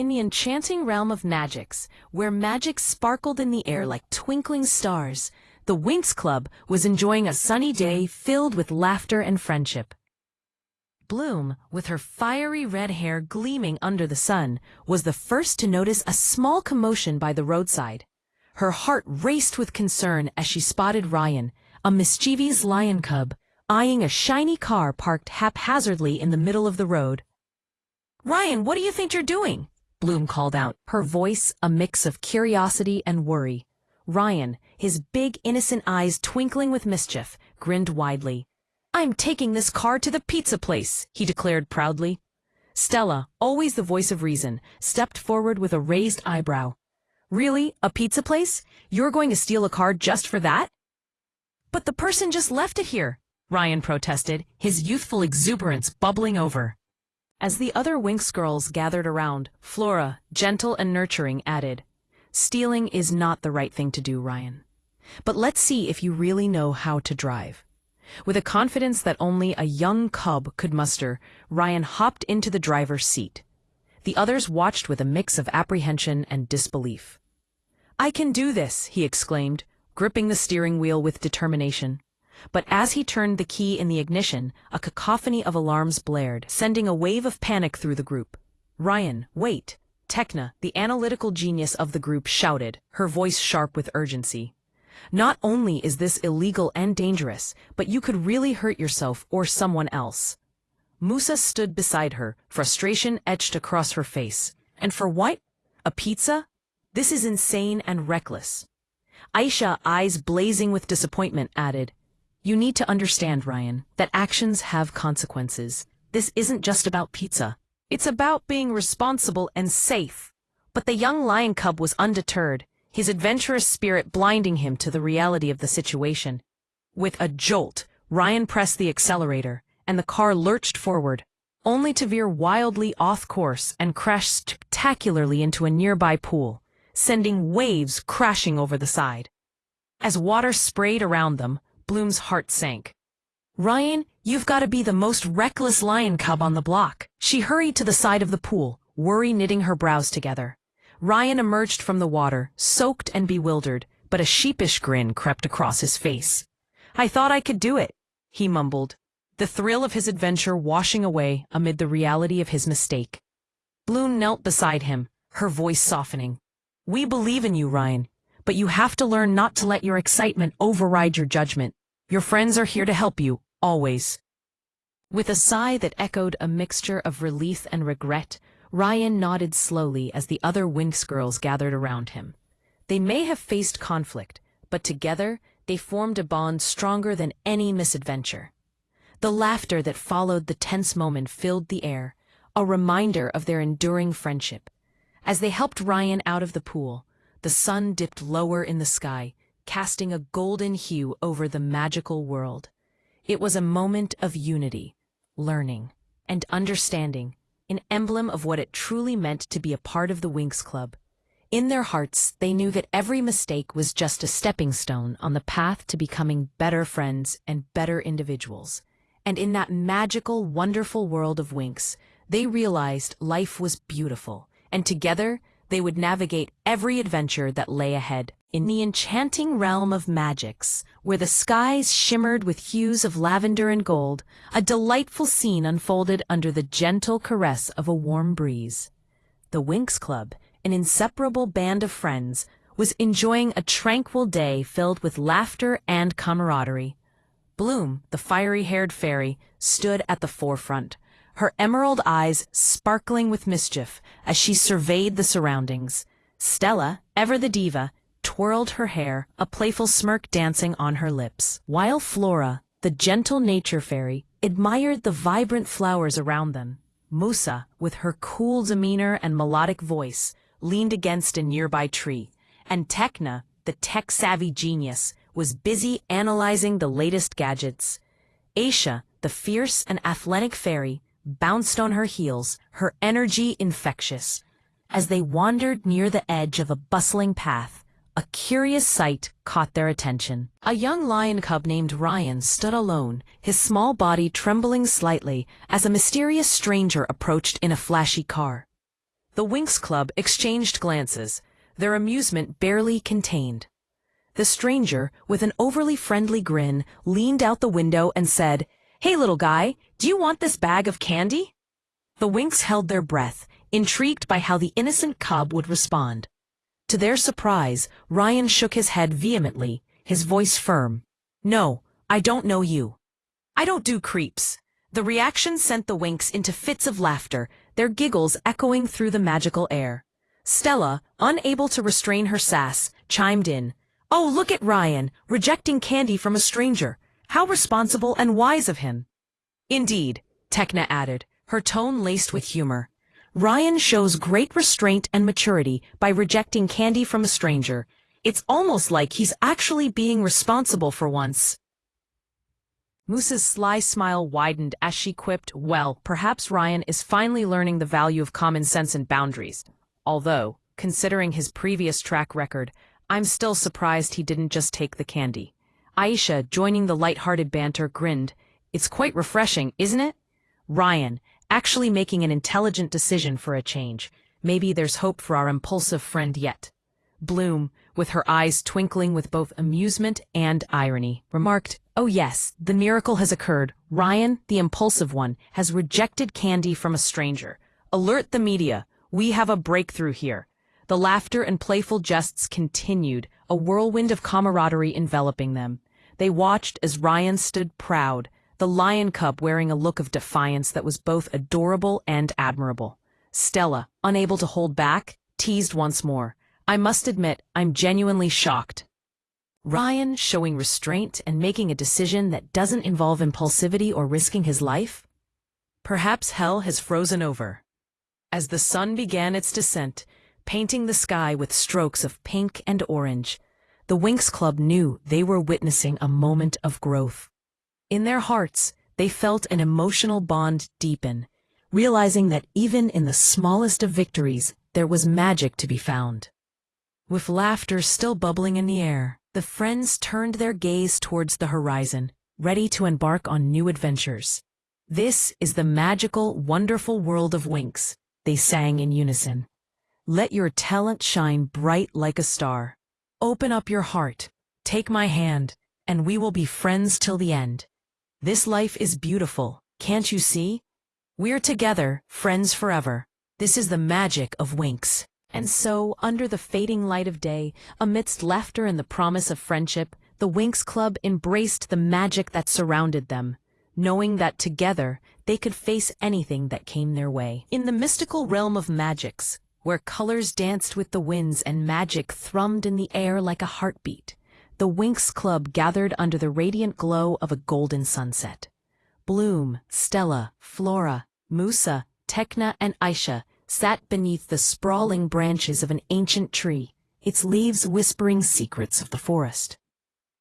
in the enchanting realm of magics, where magic sparkled in the air like twinkling stars, the Winx Club was enjoying a sunny day filled with laughter and friendship. Bloom, with her fiery red hair gleaming under the sun, was the first to notice a small commotion by the roadside. Her heart raced with concern as she spotted Ryan, a mischievous lion cub, eyeing a shiny car parked haphazardly in the middle of the road. "Ryan, what do you think you're doing?" Bloom called out, her voice a mix of curiosity and worry. Ryan, his big innocent eyes twinkling with mischief, grinned widely. "I'm taking this car to the pizza place," he declared proudly. Stella, always the voice of reason, stepped forward with a raised eyebrow. "Really? A pizza place? You're going to steal a car just for that?" "But the person just left it here," Ryan protested, his youthful exuberance bubbling over. As the other Winx girls gathered around, Flora, gentle and nurturing, added, "Stealing is not the right thing to do, Ryan. But let's see if you really know how to drive." With a confidence that only a young cub could muster, Ryan hopped into the driver's seat. The others watched with a mix of apprehension and disbelief. "I can do this," he exclaimed, gripping the steering wheel with determination. But as he turned the key in the ignition, a cacophony of alarms blared, sending a wave of panic through the group. "Ryan, wait!" Tekna, the analytical genius of the group, shouted, her voice sharp with urgency. "Not only is this illegal and dangerous, but you could really hurt yourself or someone else." Musa stood beside her, frustration etched across her face. "And for what? A pizza? This is insane and reckless." Aisha, eyes blazing with disappointment, added, "You need to understand, Ryan, that actions have consequences. This isn't just about pizza. It's about being responsible and safe." But the young lion cub was undeterred, his adventurous spirit blinding him to the reality of the situation. With a jolt, Ryan pressed the accelerator, and the car lurched forward, only to veer wildly off course and crash spectacularly into a nearby pool, sending waves crashing over the side. As water sprayed around them, Bloom's heart sank. "Ryan, you've got to be the most reckless lion cub on the block." She hurried to the side of the pool, worry knitting her brows together. Ryan emerged from the water, soaked and bewildered, but a sheepish grin crept across his face. "I thought I could do it," he mumbled, the thrill of his adventure washing away amid the reality of his mistake. Bloom knelt beside him, her voice softening. "We believe in you, Ryan, but you have to learn not to let your excitement override your judgment. Your friends are here to help you, always." With a sigh that echoed a mixture of relief and regret, Ryan nodded slowly as the other Winx girls gathered around him. They may have faced conflict, but together they formed a bond stronger than any misadventure. The laughter that followed the tense moment filled the air, a reminder of their enduring friendship. As they helped Ryan out of the pool, the sun dipped lower in the sky, casting a golden hue over the magical world. It was a moment of unity, learning, and understanding, an emblem of what it truly meant to be a part of the Winx Club. In their hearts, they knew that every mistake was just a stepping stone on the path to becoming better friends and better individuals. And in that magical, wonderful world of Winx, they realized life was beautiful, and together they would navigate every adventure that lay ahead. In the enchanting realm of magics, where the skies shimmered with hues of lavender and gold, a delightful scene unfolded under the gentle caress of a warm breeze. The Winx Club, an inseparable band of friends, was enjoying a tranquil day filled with laughter and camaraderie. Bloom, the fiery-haired fairy, stood at the forefront, her emerald eyes sparkling with mischief as she surveyed the surroundings. Stella, ever the diva, twirled her hair, a playful smirk dancing on her lips, while Flora, the gentle nature fairy, admired the vibrant flowers around them. Musa, with her cool demeanor and melodic voice, leaned against a nearby tree, and Tekna, the tech-savvy genius, was busy analyzing the latest gadgets. Aisha, the fierce and athletic fairy, bounced on her heels, her energy infectious. As they wandered near the edge of a bustling path, a curious sight caught their attention. A young lion cub named Ryan stood alone, his small body trembling slightly as a mysterious stranger approached in a flashy car. The Winx Club exchanged glances, their amusement barely contained. The stranger, with an overly friendly grin, leaned out the window and said, "Hey, little guy, do you want this bag of candy?" The Winx held their breath, intrigued by how the innocent cub would respond. To their surprise, Ryan shook his head vehemently, his voice firm. "No, I don't know you. I don't do creeps." The reaction sent the Winx into fits of laughter, their giggles echoing through the magical air. Stella, unable to restrain her sass, chimed in. "Oh, look at Ryan, rejecting candy from a stranger. How responsible and wise of him." "Indeed," Tekna added, her tone laced with humor. "Ryan shows great restraint and maturity by rejecting candy from a stranger. It's almost like he's actually being responsible for once." Moose's sly smile widened as she quipped, "Well, perhaps Ryan is finally learning the value of common sense and boundaries. Although, considering his previous track record, I'm still surprised he didn't just take the candy." Aisha, joining the light-hearted banter, grinned. "It's quite refreshing, isn't it? Ryan, actually making an intelligent decision for a change. Maybe there's hope for our impulsive friend yet." Bloom, with her eyes twinkling with both amusement and irony, remarked, "Oh yes, the miracle has occurred. Ryan, the impulsive one, has rejected candy from a stranger. Alert the media. We have a breakthrough here." The laughter and playful jests continued, a whirlwind of camaraderie enveloping them. They watched as Ryan stood proud, the lion cub wearing a look of defiance that was both adorable and admirable. Stella, unable to hold back, teased once more. "I must admit, I'm genuinely shocked." Ryan showing restraint and making a decision that doesn't involve impulsivity or risking his life? Perhaps hell has frozen over. As the sun began its descent, painting the sky with strokes of pink and orange, the Winx Club knew they were witnessing a moment of growth. In their hearts, they felt an emotional bond deepen, realizing that even in the smallest of victories, there was magic to be found. With laughter still bubbling in the air, the friends turned their gaze towards the horizon, ready to embark on new adventures. "This is the magical, wonderful world of Winx," they sang in unison. "Let your talent shine bright like a star. Open up your heart, take my hand, and we will be friends till the end. This life is beautiful, can't you see? We're together, friends forever. This is the magic of Winx." And so, under the fading light of day, amidst laughter and the promise of friendship, the Winx Club embraced the magic that surrounded them, knowing that together they could face anything that came their way. In the mystical realm of magics, where colors danced with the winds and magic thrummed in the air like a heartbeat, the Winx Club gathered under the radiant glow of a golden sunset. Bloom, Stella, Flora, Musa, Tekna, and Aisha sat beneath the sprawling branches of an ancient tree, its leaves whispering secrets of the forest.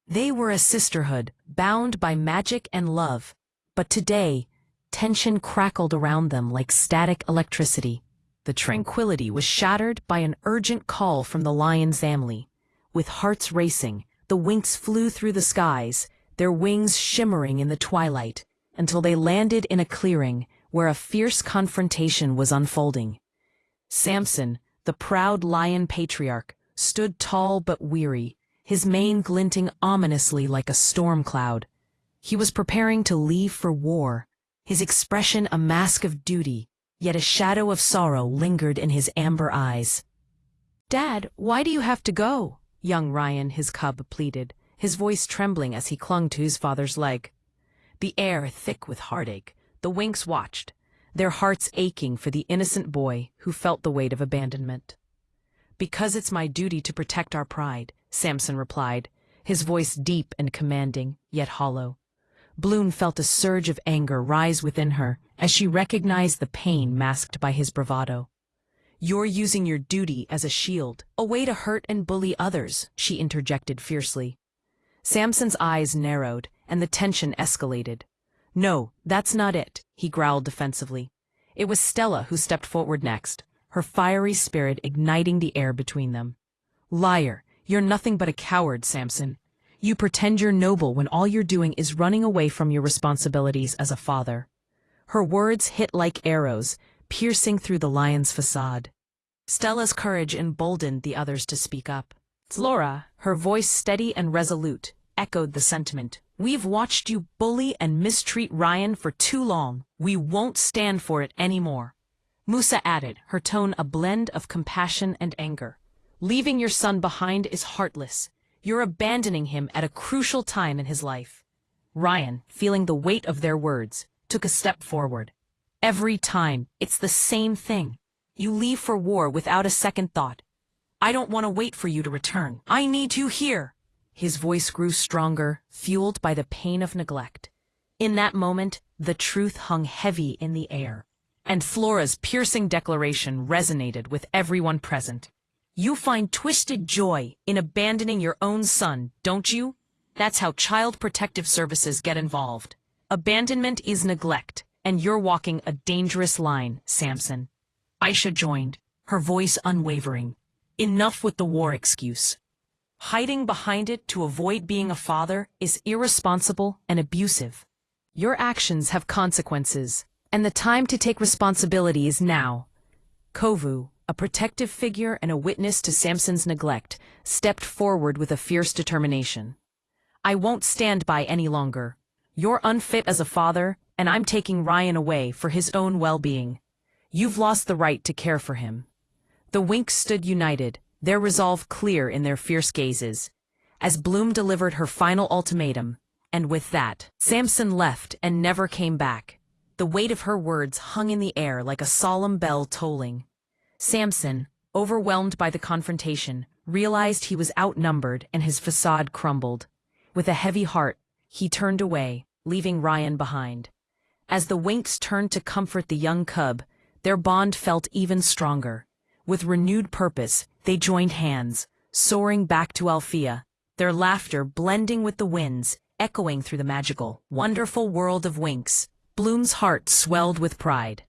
They were a sisterhood, bound by magic and love, but today, tension crackled around them like static electricity. The tranquility was shattered by an urgent call from the lion family. With hearts racing, the Winx flew through the skies, their wings shimmering in the twilight, until they landed in a clearing where a fierce confrontation was unfolding. Samson, the proud lion patriarch, stood tall but weary, his mane glinting ominously like a storm cloud. He was preparing to leave for war, his expression a mask of duty, yet a shadow of sorrow lingered in his amber eyes. "Dad, why do you have to go?" young Ryan, his cub, pleaded, his voice trembling as he clung to his father's leg. The air thick with heartache, the Winx watched, their hearts aching for the innocent boy who felt the weight of abandonment. "Because it's my duty to protect our pride," Samson replied, his voice deep and commanding, yet hollow. Bloom felt a surge of anger rise within her as she recognized the pain masked by his bravado. "You're using your duty as a shield, a way to hurt and bully others," she interjected fiercely. Samson's eyes narrowed, and the tension escalated. "No, that's not it," he growled defensively. It was Stella who stepped forward next, her fiery spirit igniting the air between them. "Liar, you're nothing but a coward, Samson. You pretend you're noble when all you're doing is running away from your responsibilities as a father." Her words hit like arrows, piercing through the lion's facade. Stella's courage emboldened the others to speak up. Flora, her voice steady and resolute, echoed the sentiment. We've watched you bully and mistreat Ryan for too long. We won't stand for it anymore. Musa added, her tone a blend of compassion and anger. Leaving your son behind is heartless. You're abandoning him at a crucial time in his life. Ryan, feeling the weight of their words, took a step forward. Every time, it's the same thing. You leave for war without a second thought. I don't want to wait for you to return. I need you here. His voice grew stronger, fueled by the pain of neglect. In that moment, the truth hung heavy in the air, and Flora's piercing declaration resonated with everyone present. You find twisted joy in abandoning your own son, don't you? That's how Child Protective Services get involved. Abandonment is neglect, and you're walking a dangerous line, Samson. Aisha joined, her voice unwavering. Enough with the war excuse. Hiding behind it to avoid being a father is irresponsible and abusive. Your actions have consequences, and the time to take responsibility is now. Kovu, a protective figure and a witness to Samson's neglect, stepped forward with a fierce determination. I won't stand by any longer. You're unfit as a father, and I'm taking Ryan away for his own well-being. You've lost the right to care for him. The Winx stood united, their resolve clear in their fierce gazes, as Bloom delivered her final ultimatum, and with that, Samson left and never came back. The weight of her words hung in the air like a solemn bell tolling. Samson, overwhelmed by the confrontation, realized he was outnumbered and his facade crumbled. With a heavy heart, he turned away, leaving Ryan behind. As the Winx turned to comfort the young cub, their bond felt even stronger. With renewed purpose, they joined hands, soaring back to Althea, their laughter blending with the winds, echoing through the magical, wonderful world of Winx. Bloom's heart swelled with pride.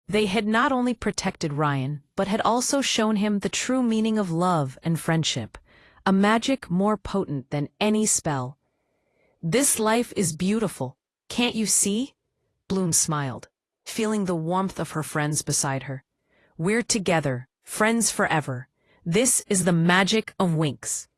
They had not only protected Ryan, but had also shown him the true meaning of love and friendship, a magic more potent than any spell. This life is beautiful, can't you see? Bloom smiled, feeling the warmth of her friends beside her. We're together, friends forever. This is the magic of Winx.